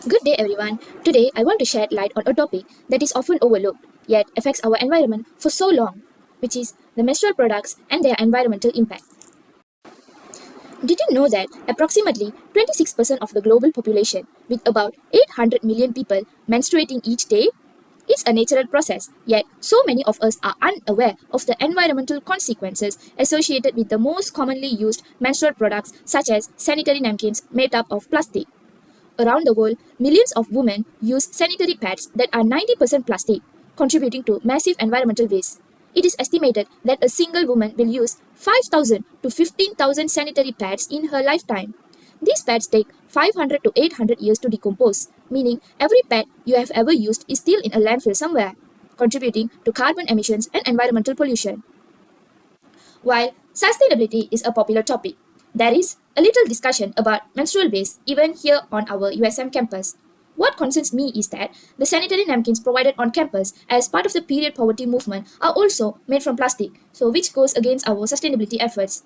Good day, everyone. Today, I want to shed light on a topic that is often overlooked, yet affects our environment for so long, which is the menstrual products and their environmental impact. Did you know that approximately 26% of the global population, with about 800 million people menstruating each day? It's a natural process, yet so many of us are unaware of the environmental consequences associated with the most commonly used menstrual products such as sanitary napkins made up of plastic. Around the world, millions of women use sanitary pads that are 90% plastic, contributing to massive environmental waste. It is estimated that a single woman will use 5,000 to 15,000 sanitary pads in her lifetime. These pads take 500 to 800 years to decompose, meaning every pad you have ever used is still in a landfill somewhere, contributing to carbon emissions and environmental pollution. While sustainability is a popular topic, there is a little discussion about menstrual waste even here on our USM campus. What concerns me is that the sanitary napkins provided on campus as part of the period poverty movement are also made from plastic, so which goes against our sustainability efforts.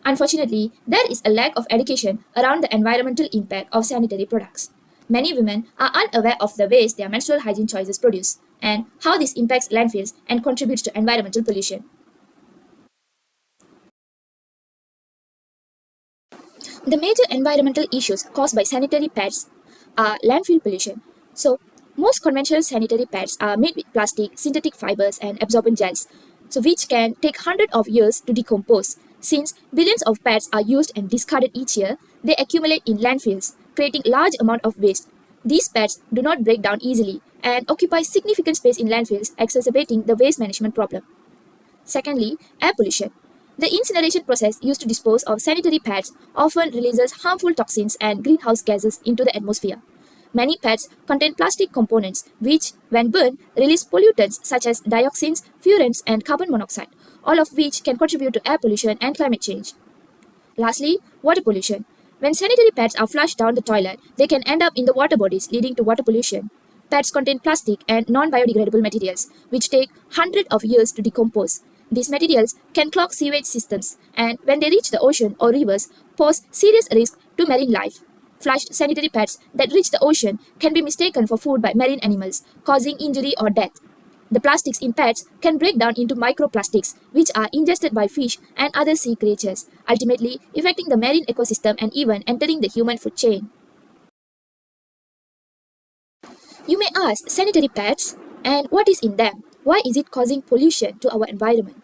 Unfortunately, there is a lack of education around the environmental impact of sanitary products. Many women are unaware of the waste their menstrual hygiene choices produce and how this impacts landfills and contributes to environmental pollution. The major environmental issues caused by sanitary pads are landfill pollution. So, most conventional sanitary pads are made with plastic, synthetic fibers, and absorbent gels, so which can take hundreds of years to decompose. Since billions of pads are used and discarded each year, they accumulate in landfills, creating large amount of waste. These pads do not break down easily and occupy significant space in landfills, exacerbating the waste management problem. Secondly, air pollution. The incineration process used to dispose of sanitary pads often releases harmful toxins and greenhouse gases into the atmosphere. Many pads contain plastic components which, when burned, release pollutants such as dioxins, furans, and carbon monoxide, all of which can contribute to air pollution and climate change. Lastly, water pollution. When sanitary pads are flushed down the toilet, they can end up in the water bodies, leading to water pollution. Pads contain plastic and non biodegradable materials, which take hundreds of years to decompose. These materials can clog sewage systems and, when they reach the ocean or rivers, pose serious risk to marine life. Flushed sanitary pads that reach the ocean can be mistaken for food by marine animals, causing injury or death. The plastics in pads can break down into microplastics, which are ingested by fish and other sea creatures, ultimately affecting the marine ecosystem and even entering the human food chain. You may ask, sanitary pads? And what is in them? Why is it causing pollution to our environment?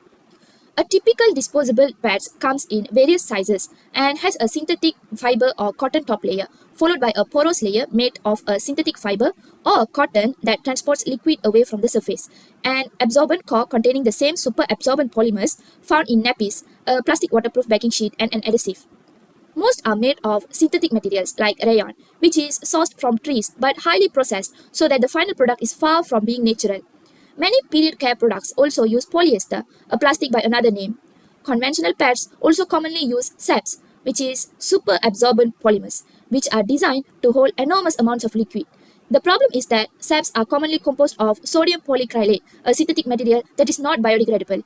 A typical disposable pads comes in various sizes and has a synthetic fiber or cotton top layer, followed by a porous layer made of a synthetic fiber or a cotton that transports liquid away from the surface, an absorbent core containing the same super absorbent polymers found in nappies, a plastic waterproof backing sheet, and an adhesive. Most are made of synthetic materials like rayon, which is sourced from trees but highly processed so that the final product is far from being natural. Many period care products also use polyester, a plastic by another name. Conventional pads also commonly use SAPs, which is super absorbent polymers, which are designed to hold enormous amounts of liquid. The problem is that SAPs are commonly composed of sodium polycrylate, a synthetic material that is not biodegradable.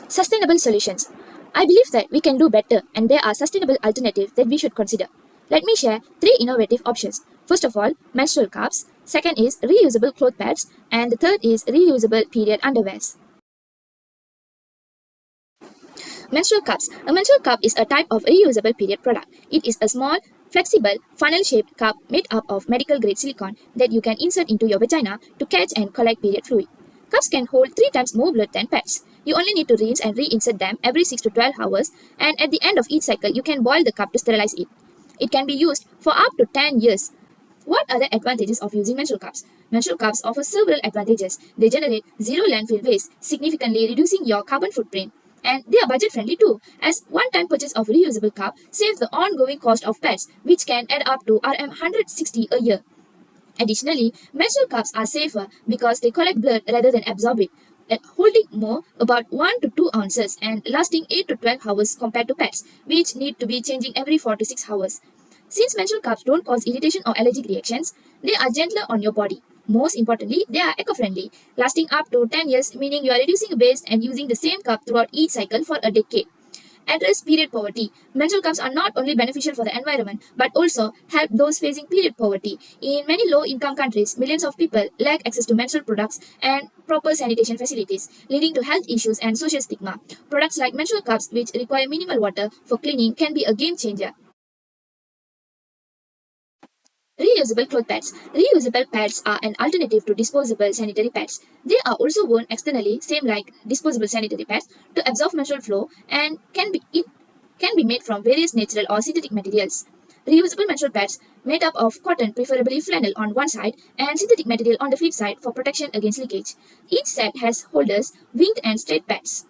Sustainable solutions. I believe that we can do better and there are sustainable alternatives that we should consider. Let me share three innovative options. First of all, menstrual cups. Second is reusable cloth pads. And the third is reusable period underwears. Menstrual cups. A menstrual cup is a type of reusable period product. It is a small, flexible, funnel-shaped cup made up of medical-grade silicone that you can insert into your vagina to catch and collect period fluid. Cups can hold 3 times more blood than pads. You only need to rinse and reinsert them every 6 to 12 hours, and at the end of each cycle, you can boil the cup to sterilize it. It can be used for up to 10 years. What are the advantages of using menstrual cups? Menstrual cups offer several advantages. They generate zero landfill waste, significantly reducing your carbon footprint. And they are budget friendly too, as one-time purchase of reusable cup saves the ongoing cost of pads, which can add up to Rm 160 a year. Additionally, menstrual cups are safer because they collect blood rather than absorb it, holding more about 1 to 2 ounces and lasting 8 to 12 hours compared to pads, which need to be changing every 4 to 6 hours. Since menstrual cups don't cause irritation or allergic reactions, they are gentler on your body. Most importantly, they are eco-friendly, lasting up to 10 years, meaning you are reducing waste and using the same cup throughout each cycle for a decade. Address period poverty. Menstrual cups are not only beneficial for the environment but also help those facing period poverty. In many low income countries, millions of people lack access to menstrual products and proper sanitation facilities, leading to health issues and social stigma. Products like menstrual cups, which require minimal water for cleaning, can be a game changer. Reusable cloth pads. Reusable pads are an alternative to disposable sanitary pads. They are also worn externally, same like disposable sanitary pads, to absorb menstrual flow and can be made from various natural or synthetic materials. Reusable menstrual pads made up of cotton, preferably flannel on one side, and synthetic material on the flip side for protection against leakage. Each set has holders, winged and straight pads.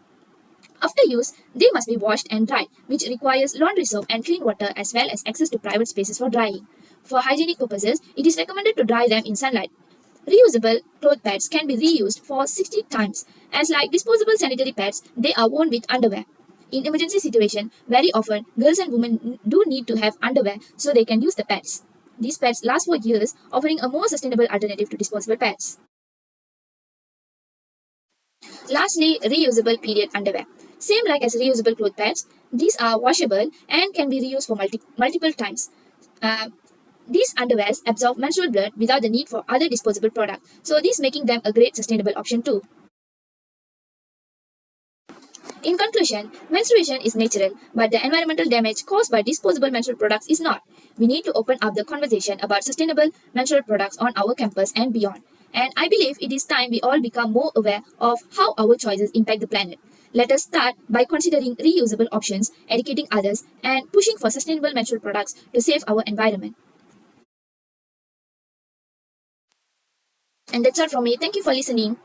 After use, they must be washed and dried, which requires laundry soap and clean water as well as access to private spaces for drying. For hygienic purposes, it is recommended to dry them in sunlight. Reusable cloth pads can be reused for 60 times. As like disposable sanitary pads, they are worn with underwear. In emergency situation, very often girls and women do need to have underwear so they can use the pads. These pads last for years, offering a more sustainable alternative to disposable pads. Lastly, reusable period underwear. Same like as reusable cloth pads, these are washable and can be reused for multiple times. Uh, these underwears absorb menstrual blood without the need for other disposable products, so this making them a great sustainable option too. In conclusion, menstruation is natural, but the environmental damage caused by disposable menstrual products is not. We need to open up the conversation about sustainable menstrual products on our campus and beyond. And I believe it is time we all become more aware of how our choices impact the planet. Let us start by considering reusable options, educating others, and pushing for sustainable menstrual products to save our environment. And that's all from me. Thank you for listening.